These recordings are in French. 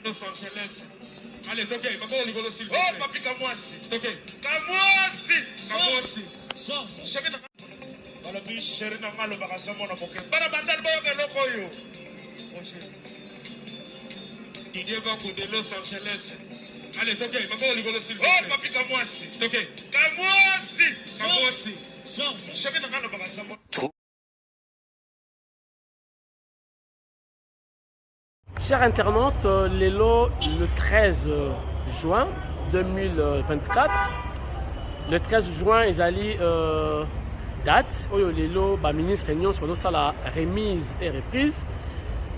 Los Angeles. Allez, toquez, ma bonne rigolo s'il vous Oh, plaît. papi, Kamwasi. Toquez. Kamwasi. Kamwasi. Chéri na bala bi chéri na malo bakasa mona moke. Bana bandal ba ke loko yo. Didier Banco de Los Angeles. Allez, toquez, ma bonne rigolo s'il vous Oh, plaît. papi, Kamwasi. Toquez. Kamwasi. Kamwasi. Chéri na malo bakasa mona. Chers internautes, Lelo, le 13 juin 2024, le 13 juin, ils allaient date où Lelo, le ministre réunion sur la remise et reprise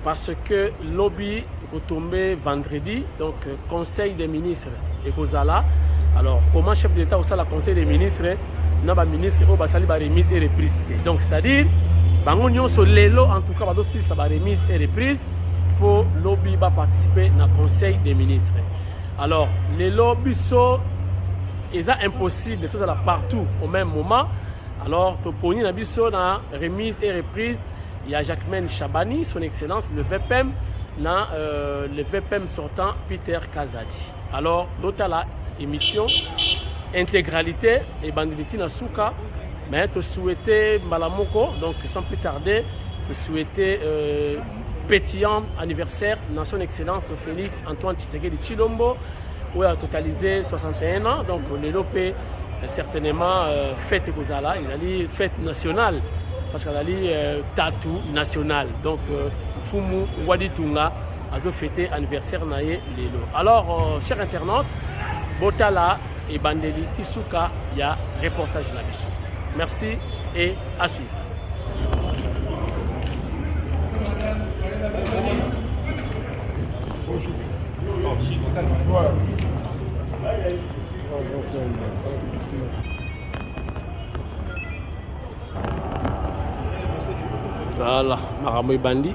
parce que lobby est tombé vendredi, donc conseil des ministres et Kozala. Alors, comment chef d'État au la conseil des ministres, n'a pas ministre au basali ba remise et reprise. Donc, c'est-à-dire, bangonio sur Lelo en tout cas, ba dosi ça ba remise et reprise. Pour lobby va participer dans le conseil des ministres. Alors, les lobbies sont impossibles, tout ça partout au même moment. Alors, pour nous, dans la remise et reprise, il y a Jacquemaine Chabani, son excellence, le VPM, dans le VPM sortant Peter Kazadi. Alors, l'autre la émission, intégralité, et Bandiliti na Souka, mais tu souhaitais Malamoko, donc sans plus tarder, tu souhaitais pétillant anniversaire dans son excellence Félix Antoine Tshisekedi Tshilombo, où il a totalisé 61 ans. Donc, le lopé certainement fête Kozala, il a dit fête nationale, parce qu'il a dit tatou national. Donc, Fumu Waditunga a fêté anniversaire naé Lelo. Alors, chers internautes, Botala et Bandeli Tisuka, il y a reportage là-dessus. Merci et à suivre. Voilà, Maramouy Bandi.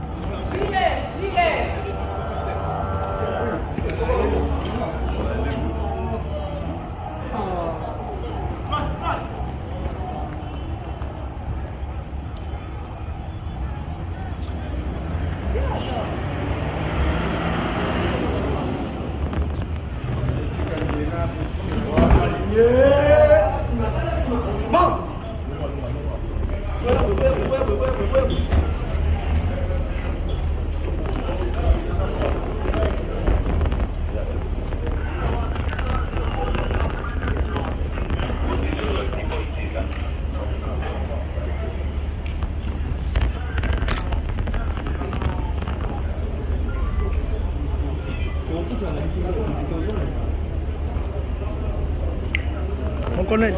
On connaît.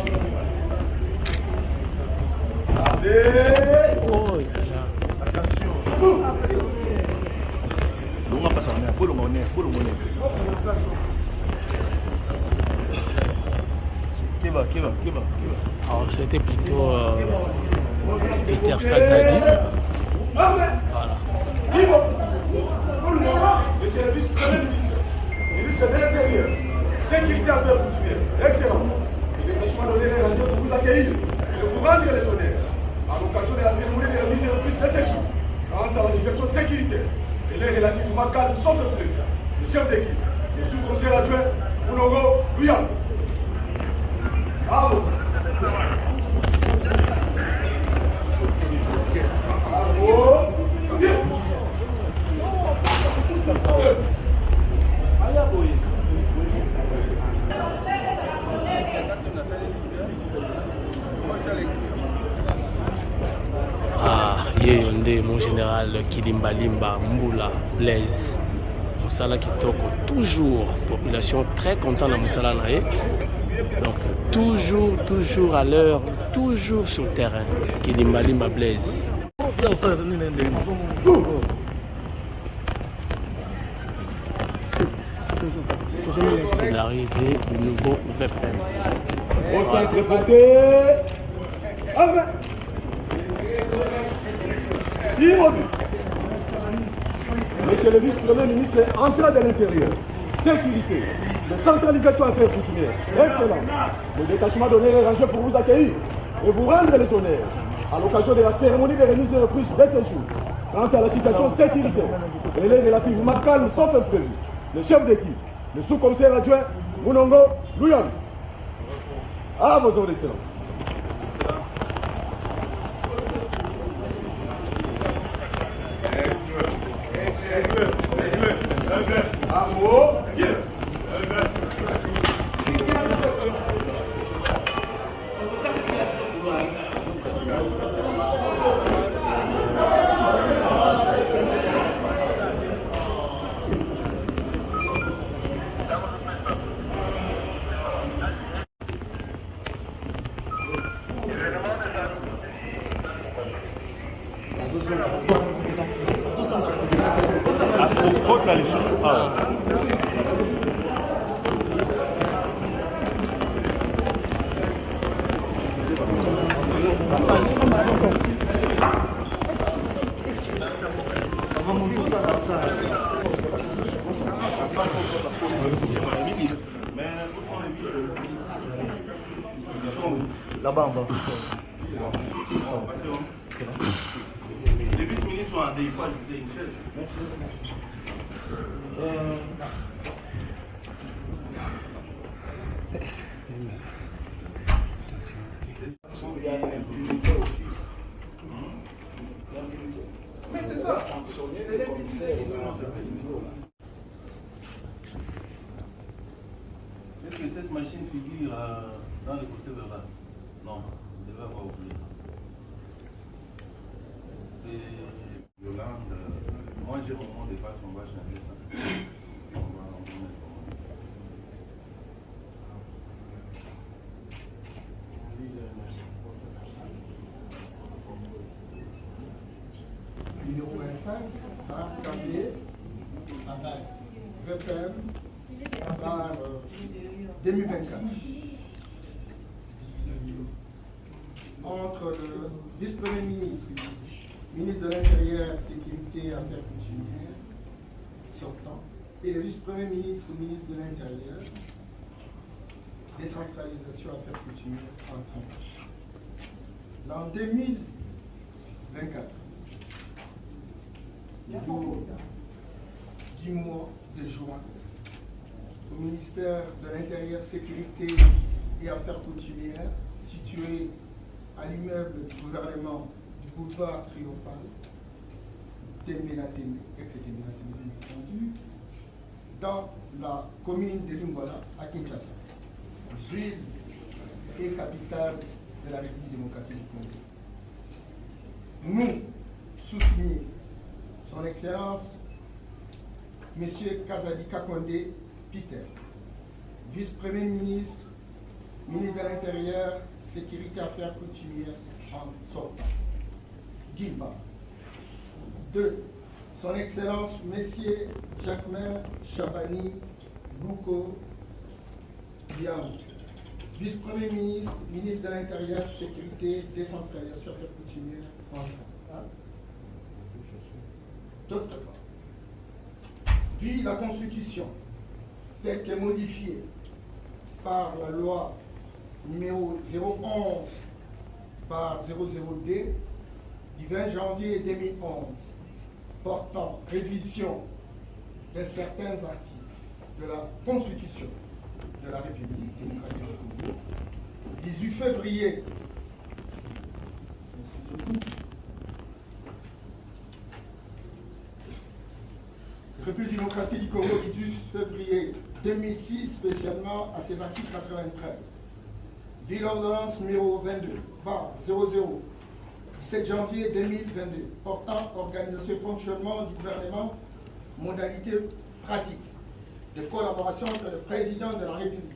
Attention. On va passer pour le monnaie. Qui va. Alors, c'était plutôt Peter Kazadi. Voilà. Le service Premier ministre, ministre de l'Intérieur, sécurité affaires coutumières, excellent. Il est vachement donné les rations pour vous accueillir et vous rendre les honneurs à l'occasion de la cérémonie de remise et reprise de ces jours. Quant à la situation sécuritaire, elle est relativement calme sauf le prévu. Le chef d'équipe, le sous-conseiller adjoint, Mounongo Louya. Bravo. Yeyonde, mon général Kilimba Limba Mboula Blaise Moussala Kitoko, toujours population très contente de Moussala Naé. Donc toujours à l'heure, toujours sur le terrain. Kilimba Limba Blaise. C'est l'arrivée du nouveau VPN. Au centre reporté. Monsieur le vice-premier ministre, entrée de l'Intérieur, sécurité, décentralisation affaires coutumières, excellent. Le détachement donné est rangé pour vous accueillir et vous rendre les honneurs à l'occasion de la cérémonie de remise et reprise de ce jour. Quant à la situation sécuritaire, elle est relativement calme sauf imprévu. le chef d'équipe, le sous-commissaire adjoint, Mounongo Louyan. À vos ordres d'excellence. Akokota lisusu awa. Là-bas en bas. Les vice-ministres sont à des fois ajouter une chaise. Mais c'est ça. Est-ce que cette machine figure dans le procès verbal? Non, vous devez avoir oublié ça. C'est Yolande. Moi j'ai mon mot de passe, on va changer ça. On va mettre Numéro 25, KV, VPM, 2024. Entre le vice-premier ministre, ministre de l'Intérieur, Sécurité et Affaires coutumières, sortant, et le vice-premier ministre, ministre de l'Intérieur, décentralisation Affaires coutumières, entrant. En 2024, jour du mois de juin, au ministère de l'Intérieur, Sécurité et Affaires coutumières, situé à l'immeuble du gouvernement du boulevard Triomphal, Tembenatembe, ex-Tembenatembe bien entendu, dans la commune de Lingwala, à Kinshasa, ville et capitale de la République démocratique du Congo. Nous, sous-signés, Son Excellence, M. Kazadi Kakonde Peter, vice-premier ministre, ministre de l'Intérieur, Sécurité et Affaires coutumières en sortant. Gimba. 2. Son Excellence, M. Jacquemin Chabani Louko Diam, vice-premier ministre, ministre de l'Intérieur, Sécurité, Décentralisation, Affaires coutumières en France. D'autre part, vu la Constitution telle qu'elle est modifiée par la loi numéro 011 par 00D du 20 janvier 2011 portant révision de certains articles de la Constitution de la République démocratique du Congo, 18 février République démocratique du Congo, 18 février 2006, spécialement à ses articles 93. Ville ordonnance numéro 22, bar 00, 17 janvier 2022, portant organisation et fonctionnement du gouvernement, modalités pratiques de collaboration entre le président de la République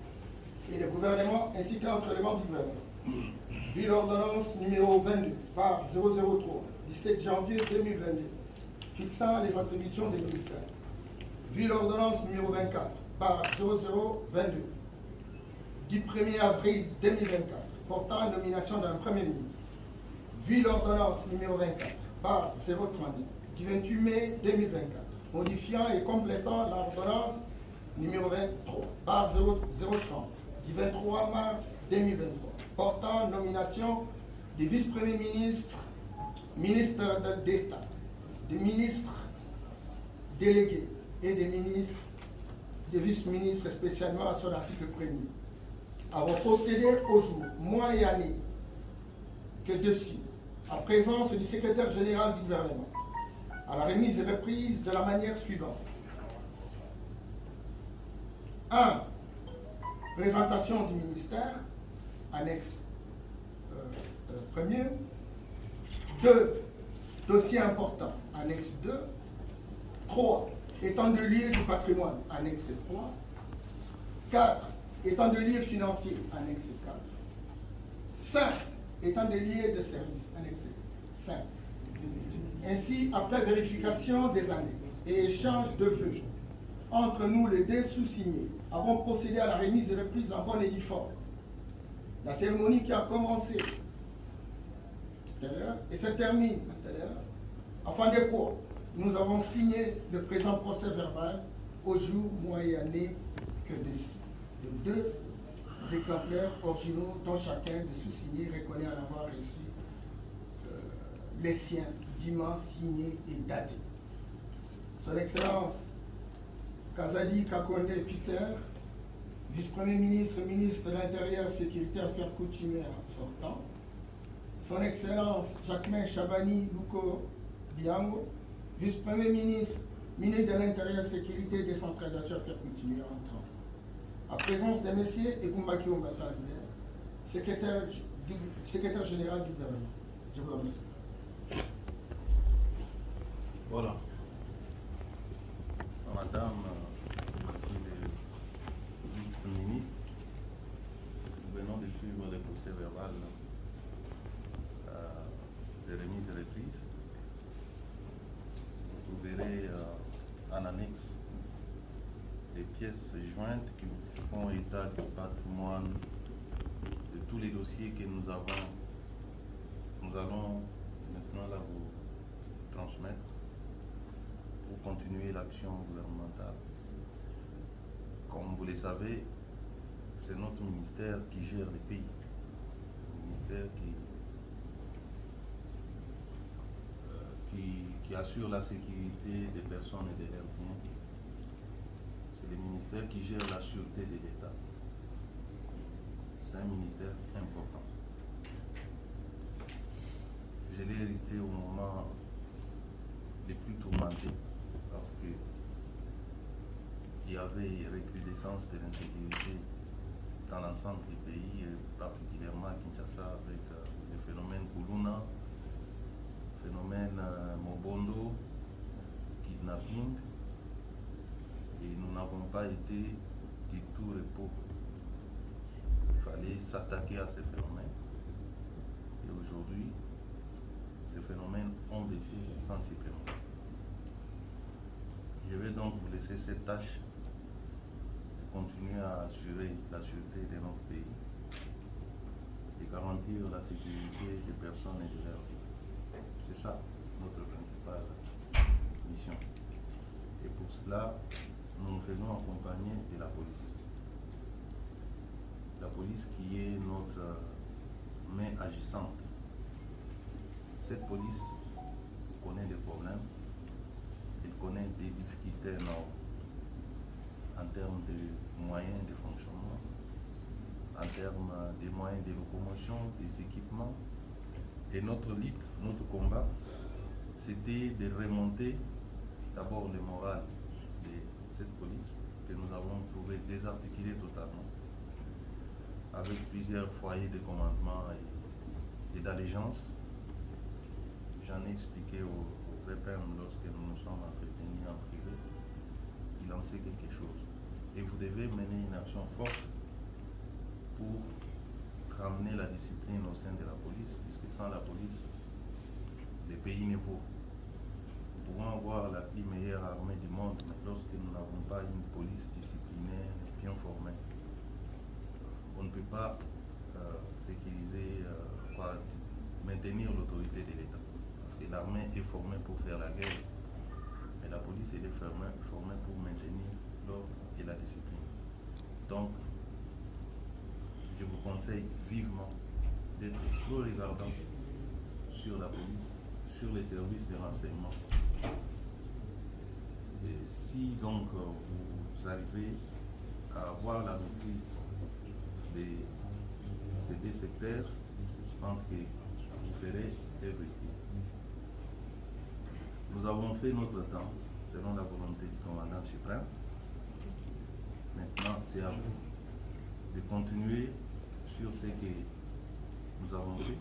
et le gouvernement ainsi qu'entre les membres du gouvernement. Ville ordonnance numéro 22, bar 003, 17 janvier 2022, fixant les attributions des ministères. Ville ordonnance numéro 24, par 0022, du 1er avril 2024, portant nomination d'un Premier ministre. Ville ordonnance numéro 24, par 032, du 28 mai 2024, modifiant et complétant l'ordonnance numéro 23, par 0030, du 23 mars 2023, portant nomination du vice-premier ministre, ministre d'État, des ministres délégués et des ministres des vice-ministres, spécialement à son article 1er, avons procédé au jour, mois et année que dessus, en présence du secrétaire général du gouvernement, à la remise et reprise de la manière suivante. 1. Présentation du ministère, annexe 1er. 2. Dossier important, annexe 2. 3. Étant de lieu du patrimoine, annexe 3. 4. Étant de lieu financier, annexe 4. 5. Étant de lieu de service, annexe 5. Ainsi, après vérification des annexes et échange de vœux entre nous les deux sous-signés, avons procédé à la remise et reprise en bonne et due forme. La cérémonie qui a commencé tout à l'heure et se termine tout à l'heure, afin de quoi nous avons signé le présent procès verbal au jour, mois et année que de 2 exemplaires originaux dont chacun des sous-signés reconnaît en avoir reçu les siens dûment signés et datés. Son Excellence Kazadi Kakonde Peter, vice-premier ministre, ministre de l'Intérieur, Sécurité, Affaires coutumières sortant. Son Excellence Jacquemin Chabani Louko Biango, vice-premier ministre, ministre de l'Intérieur, Sécurité, Décentralisation, Affaires coutumières entrant. En présence de messieurs Ekumbaki Ombata, secrétaire général du gouvernement. Je vous remercie. Voilà. Madame, monsieur le vice-ministre, nous venons de suivre le procès verbal de remise et reprise. Vous verrez en annexe les pièces jointes qui font état du patrimoine de tous les dossiers que nous avons. Nous allons maintenant là vous transmettre pour continuer l'action gouvernementale. Comme vous le savez, c'est notre ministère qui gère le pays. Le ministère qui assure la sécurité des personnes et de leurs biens. C'est le ministère qui gère la sûreté de l'État. C'est un ministère important. Je l'ai hérité au moment les plus tourmentés parce que il y avait recrudescence de l'insécurité dans l'ensemble du pays, et particulièrement à Kinshasa avec le phénomène Koulouna, phénomène Mobondo, kidnapping, et nous n'avons pas été du tout repos. Il fallait s'attaquer à ces phénomènes. Et aujourd'hui, ces phénomènes ont baissé sensiblement. Je vais donc vous laisser cette tâche de continuer à assurer la sûreté de notre pays et garantir la sécurité des personnes et de leurs vies. C'est ça notre principale mission. Et pour cela, nous nous faisons accompagner de la police. La police qui est notre main agissante. Cette police connaît des problèmes, elle connaît des difficultés énormes en termes de moyens de fonctionnement, en termes des moyens de locomotion, des équipements. Et notre lutte, notre combat, c'était de remonter d'abord le moral de cette police que nous avons trouvé désarticulée totalement, avec plusieurs foyers de commandement et d'allégeance. J'en ai expliqué au VPM lorsque nous nous sommes entretenus en privé. Il en sait quelque chose. Et vous devez mener une action forte pour ramener la discipline au sein de la police, puisque sans la police, le pays ne vaut. Nous pouvons avoir la plus meilleure armée du monde, mais lorsque nous n'avons pas une police disciplinée, bien formée, on ne peut pas sécuriser, maintenir l'autorité de l'État. Parce que l'armée est formée pour faire la guerre, mais la police elle est formée pour maintenir l'ordre et la discipline. Donc, je vous conseille vivement d'être trop regardant sur la police, sur les services de renseignement, Et si donc vous arrivez à avoir la maîtrise ces deux secteurs, je pense que vous ferez œuvre utile. Nous avons fait notre temps selon la volonté du commandant suprême. Maintenant, c'est à vous de continuer sur ce que nous avons fait,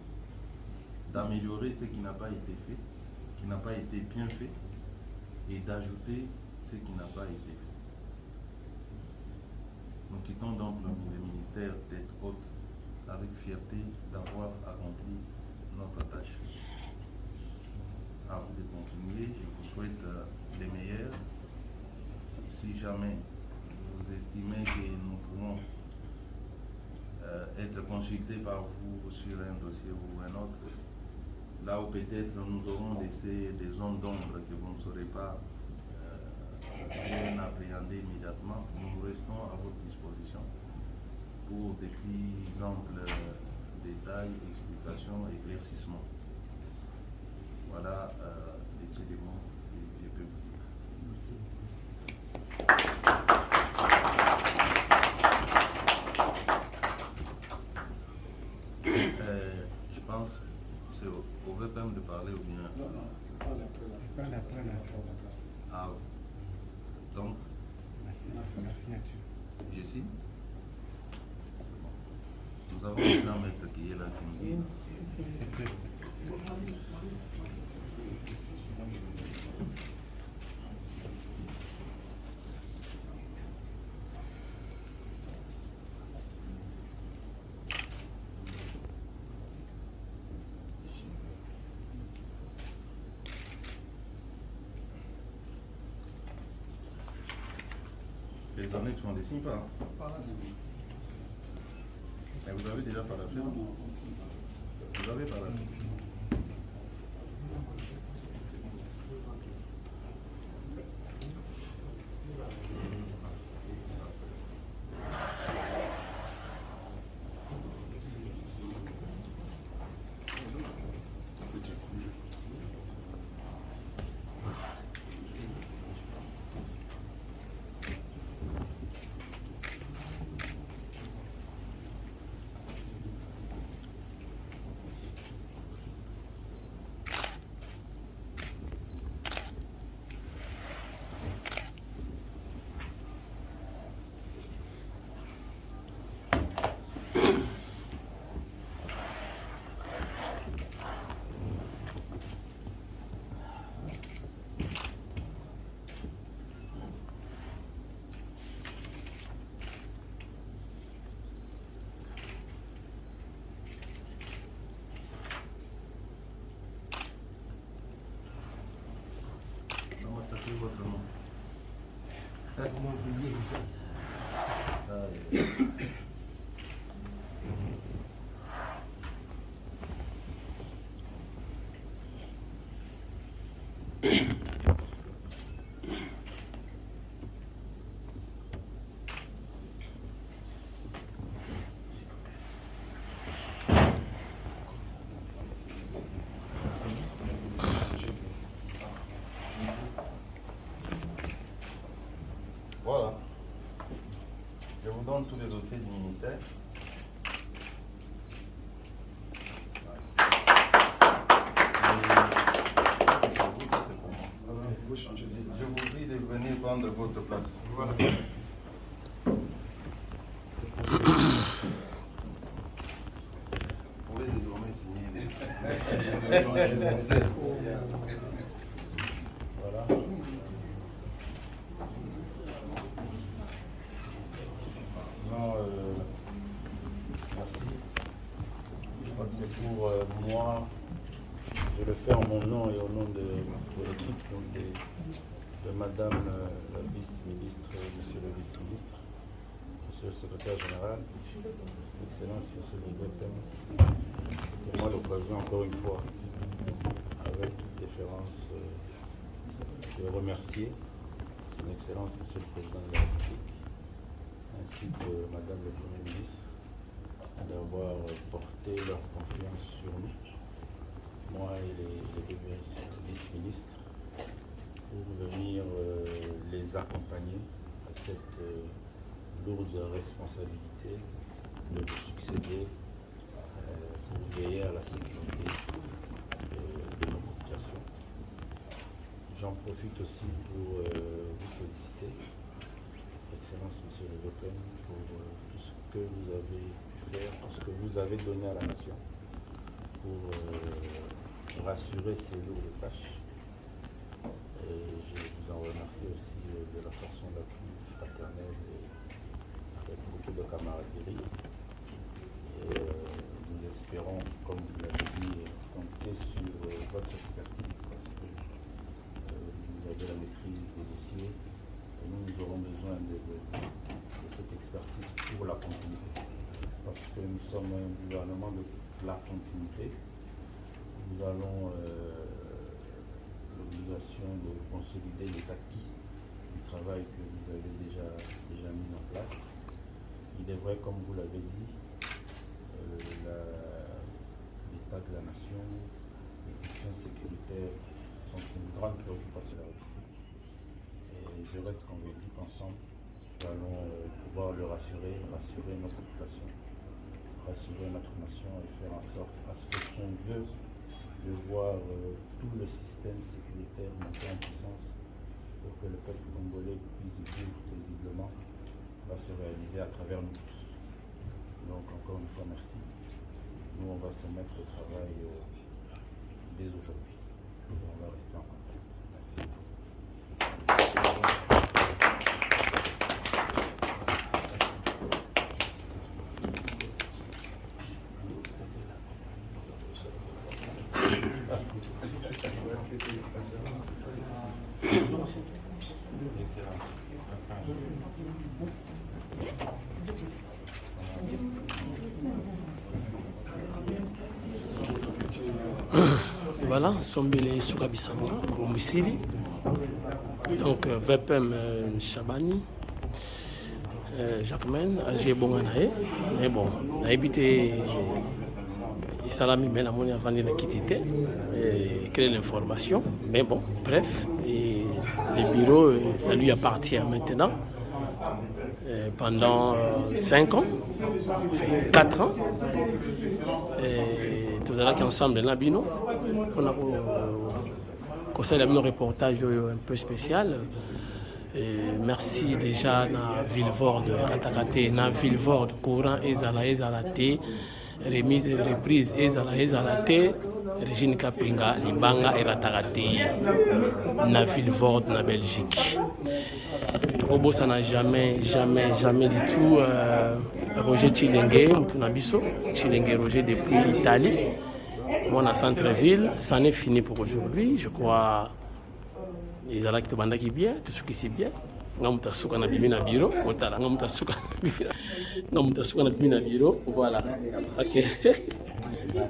d'améliorer ce qui n'a pas été fait, qui n'a pas été bien fait, et d'ajouter ce qui n'a pas été fait. Nous quittons donc le ministère tête haute avec fierté d'avoir accompli notre tâche. À vous de continuer, je vous souhaite les meilleurs. Si jamais vous estimez que nous pouvons être consultés par vous sur un dossier ou un autre, là où peut-être nous aurons laissé des zones d'ombre que vous ne saurez pas bien appréhender immédiatement, nous restons à votre disposition pour des plus amples détails, explications, éclaircissements. Voilà les éléments que je peux vous dire. Je pense que c'est au VPM de parler ou bien. Non, non, c'est pas la classe. Ah oui. Donc, la signature. je signe. Nous avons déjà maître qui est là qui nous dit. Les annexes, on ne les signe pas. Mais vous avez déjà paraffé, non? Vous avez paraffé. Votre nom. Voilà. Je vous donne tous les dossiers du ministère. Je vous prie de venir prendre votre place. Voilà. Vous pouvez désormais signer les Voilà. Merci. Je crois que c'est pour moi. Je le fais en mon nom et au nom de l'équipe, donc de Madame la vice-ministre, Monsieur le vice-ministre, Monsieur le secrétaire général, Excellence, Monsieur le VPM. Pour moi, l'occasion, encore une fois, avec toute déférence, de remercier Son Excellence, Monsieur le Président de la République, ainsi que Madame le Premier ministre, d'avoir porté leur confiance sur nous, moi et les deux vice-ministres, pour venir vous accompagner à cette lourde responsabilité de vous succéder pour veiller à la sécurité de nos populations. J'en profite aussi pour vous féliciter, Excellence Monsieur le VPM, pour tout ce que vous avez pu faire, tout ce que vous avez donné à la nation pour rassurer ces lourdes tâches. Et je vous en remercie aussi de la façon la plus fraternelle et avec beaucoup de camaraderie. Et nous espérons, comme vous l'avez dit, compter sur votre expertise parce que vous avez la maîtrise des dossiers et nous aurons besoin de cette expertise pour la continuité. Parce que nous sommes un gouvernement de la continuité. Nous avons l'obligation de consolider les acquis du travail que vous avez déjà mis en place. Il est vrai, comme vous l'avez dit, l'état de la nation, les questions sécuritaires sont une grande préoccupation de la République. Et je reste convaincu qu'ensemble, nous allons pouvoir le rassurer notre population, rassurer notre nation et faire en sorte à ce qu'on veut de voir tout le système sécuritaire monter en puissance pour que le peuple congolais puisse vivre paisiblement, va se réaliser à travers nous tous. Donc encore une fois, merci. Nous, on va se mettre au travail dès aujourd'hui. On va rester en contact. Merci. Voilà, Sombele Soukabisanga, au Missili. Donc, VPM Chabani, Jacquemin, Agé Bonganae. Mais bon, on a habité Salami Benamoni avant de quitter. Quelle est l'information? Mais bon, bref, et le bureau, ça lui appartient maintenant. Pendant 5 ans, enfin 4 ans. Et tout à l'heure ensemble dans Bino, on a conseil un reportage un peu spécial. Et merci déjà à Villevorde, Ratakate, na Villevorde, courant Ezalaté, remise et reprise Ezalaté, Régine Kapinga, Libanga et Ratakate, na Villevorde, na Belgique. Robo, ça n'a jamais du tout. Roger Chilenge, Moutunabiso, Chilenge Roger depuis l'Italie. Moi, à centre-ville, ça en est fini pour aujourd'hui. Je crois ils allaient te banda qui bien, tout ce qui c'est bien. Namutasuka na bimina bureau, otala namutasuka na bimina bureau, voilà. OK. S'il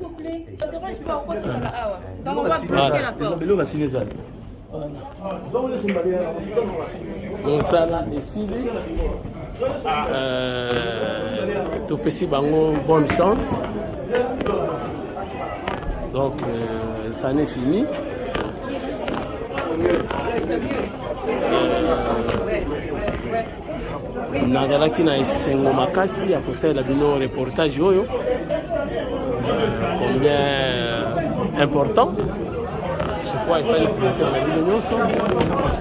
vous plaît, ça dérange pas pourquoi tu là hawa. Donc on va bloquer la porte. Les va signer ça. Bon ça là ici tout petit bango bonne chance. Donc ça en est fini. Nazalaki na esengo makasi ya kosalela bino reportage oyo combien important je crois et ça le plaisir na bino nyonso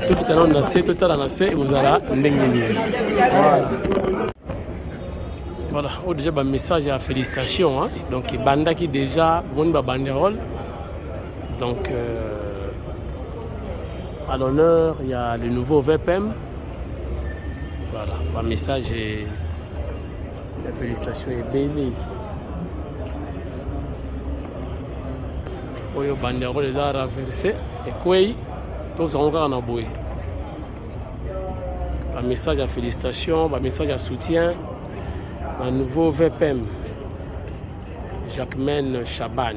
tokitana na se totala na se ezala ndenge nini voilà au déjà ba message à félicitations hein? Donc bandaki déjà boni ba banderole donc à l'honneur, il y a le nouveau VPM. Voilà, un message et la félicitation est belle. Oyo bandero les a renversés et quoi tous encore en aboué. Un message à félicitations, un message à soutien. Un nouveau VPM, Jacquemin Chaban.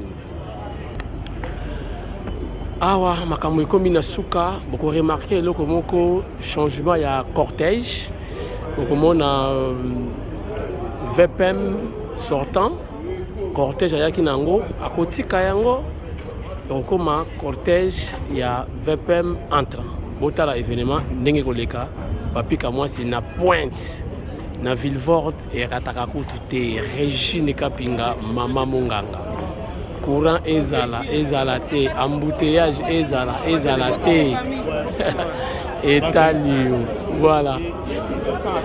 Awa makambo ekomi na suka boko remarquer eloko moko changement ya cortège bokomona VPM sortant cortège ayaki nango akotika yango okoma cortège ya VPM entrant botala événement ndenge koleka papika mwasi na pointe na Villevorde et Ratakakutu te Régine Kapinga mama monganga courant ezala te embouteillage ezala te etanio voilà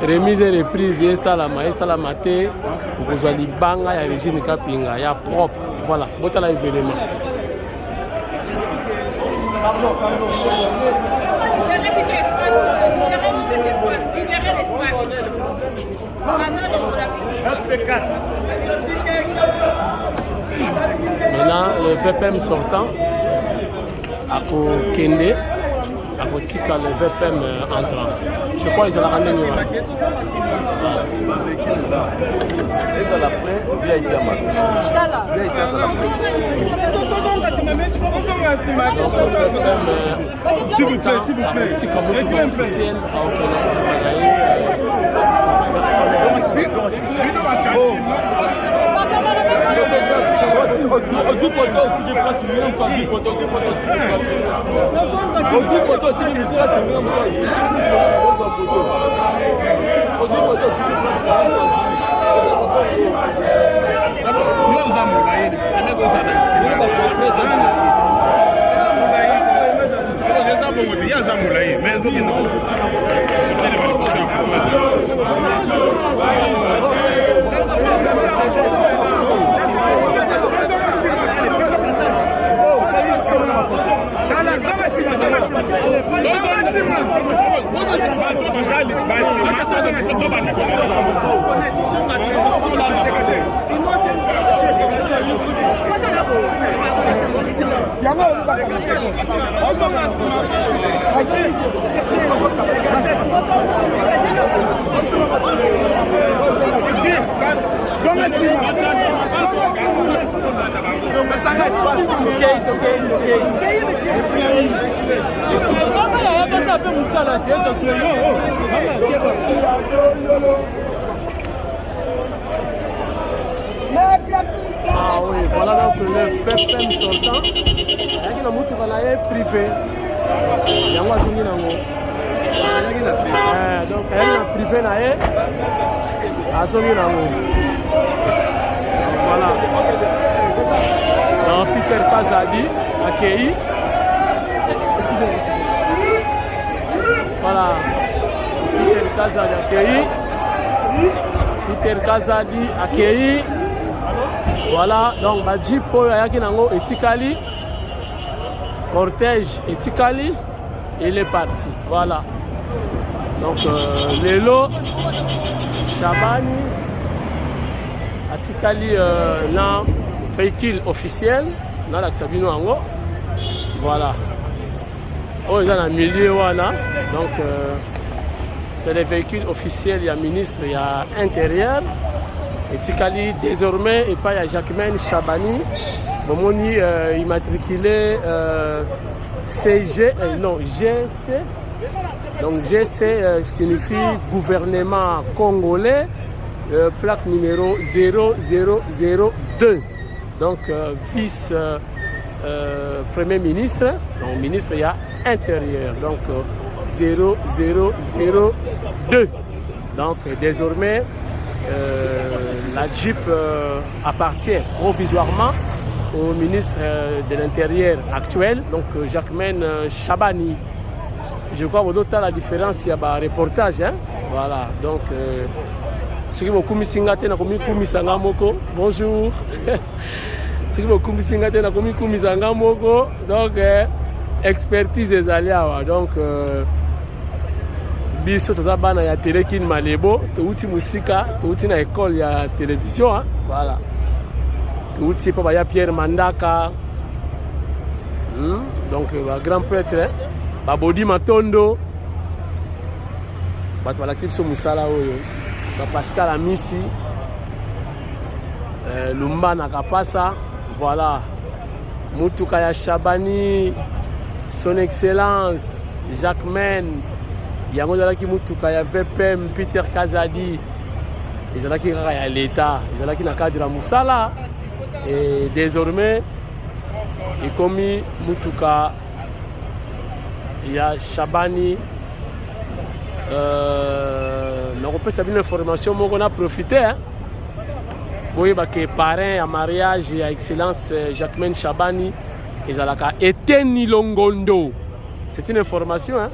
remise et reprise esalama te okozwa libanga ya Régine Kapinga ya propre voilà botala événement. Maintenant, le VPM sortant, à Kende, à Kotika, le VPM entrant. Je crois qu'ils ont la ramené. Ils ont la prêt, VIP à ma. VIP à la s'il vous plaît, s'il vous plaît. Kotika, mon officiel, à Ah oui, voilà donc le FFM sortant. Il y a un privé. Il y a un donc elle est privé à voilà. Donc Peter Kazadi accueilli. Voilà. Peter Kazadi accueilli. Peter Kazadi accueilli. Voilà, donc Badjipo Yaki Nango Etikali, cortège Etikali, il est parti. Voilà. Donc Lelo, Chabani, Etikali, là, véhicule officiel, là, la Sabino Ango. Voilà. Oh, ils ont un milieu, voilà. Donc, c'est des véhicules officiels, il y a ministre, il y a intérieur. Et Tikali, désormais, et pas il y a Jacquemaine Chabani, Momoni immatriculé CG, non, GC. Donc GC signifie gouvernement congolais, plaque numéro 0002. Donc vice premier ministre, donc ministre il y a intérieur, donc 0002. Donc désormais, la Jeep appartient provisoirement au ministre de l'Intérieur actuel, donc Jacquemaine Chabani. Je crois que d'autres la différence, il y a un reportage. Hein? Voilà, donc ce qui beaucoup misingate na komi kumisanga moko. Bonjour. Ce qui beaucoup misingate na komi kumisanga moko. Donc expertise des aliawa. Donc biso toza bana ya Telekin Malebo, touti musika, touti na école ya télévision, hein? Voilà. Touti pa ya Pierre Mandaka. Donc grand prêtre, hein? Babodi Matondo. Bato balakisi so musala oyo. Ba Pascal Amisi. Lumba na Kapasa, voilà. Mutuka ya Chabani, son excellence Jacquemaine. Yango zalaki mutuka ya VPM Peter Kazadi. Ezalaki kaka ya l'État, ezalaki na cadre musala et désormais ikomi mutuka il y a Chabani. On peut savoir une information, mais on a profité. Hein. Oui, parce que parrain à mariage et à excellence Jacquemaine Chabani et Zalaka Eteni Longondo. C'est une information. Hein.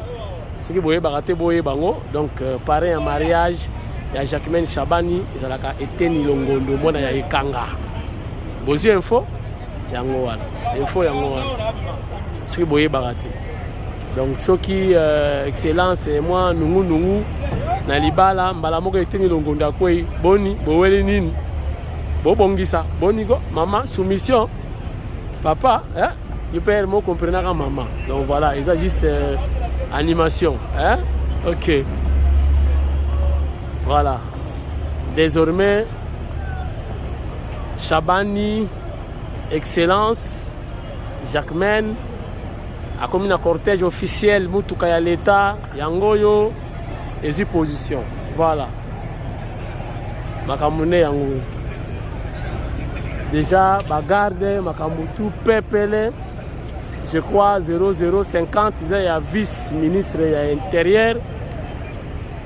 Ce qui est baraté boye bango. Donc parrain à mariage et à Jacquemaine Chabani et Zalaka Eteni Longondo. Moi, il y a Ekanga. Vous avez info? Yango wana. Info yango wana. Ce qui est baraté. Donc ce qui excellence et moi nungu na libala mbala moko Eteni Longondo akwei boni boweli nini. Bongisa, bonigo, maman, soumission, papa, hein? Je peux me comprendre à maman. Donc voilà, il y a juste animation. Hein? Ok. Voilà. Désormais, Chabani, Excellence, Jacquemaine, a commis un cortège officiel, Moutoukaya l'État, Yangoyo, et position. Voilà. Makamune Yangoyo. Déjà, Bagarde, Makamutu, Pepele, je crois 0050, il y a vice-ministre de l'Intérieur.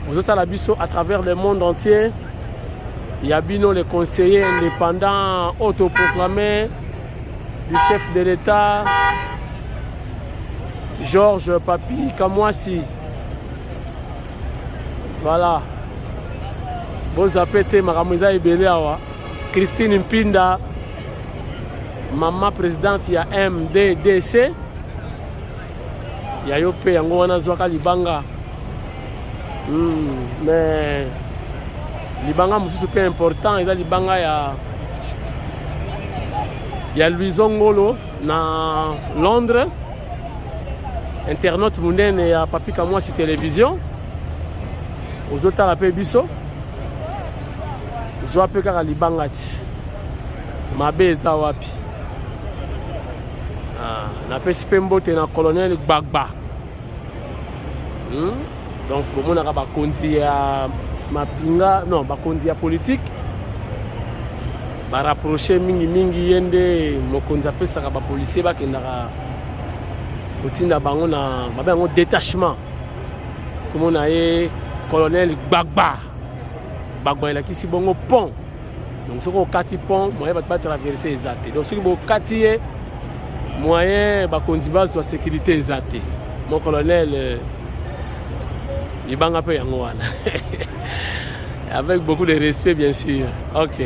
Vous êtes à la Bisso à travers le monde entier. Il y a Bino, le conseiller indépendant autoproclamé du chef de l'État, Georges Papi Kamwasi. Voilà. Vous appelez Maramouza Ibeleawa, Christine Mpinda. Maman présidente, il y a MDDC. Il y a Yope, Yangoana Zwaka Libanga. Mais Libanga, c'est super important. Il y a Libanga, il y a Louison Ngolo, dans Londres. Internaute Mounen et Papi Kamwa sur télévision. Aux autres, la Pébiso. Zwape Kaka Libanga. Mabe Zawapi. Na pesipembo te na colonel Gbagba. Donc comme on a bakonzi ya mapinga non bakonzi ya politique ba rapprocher mingi yende mokonzi apesa ka ba policier ba kendaka otinda bango na ba bango détachement comme on a colonel Gbagba il a kisi bongo pont donc ce qu'on kati pont moyen ba traverser exact donc ce qui bo kati moyen bakonzi base de sécurité exacte mon colonel Libanga pe yango wana avec beaucoup de respect bien sûr. OK.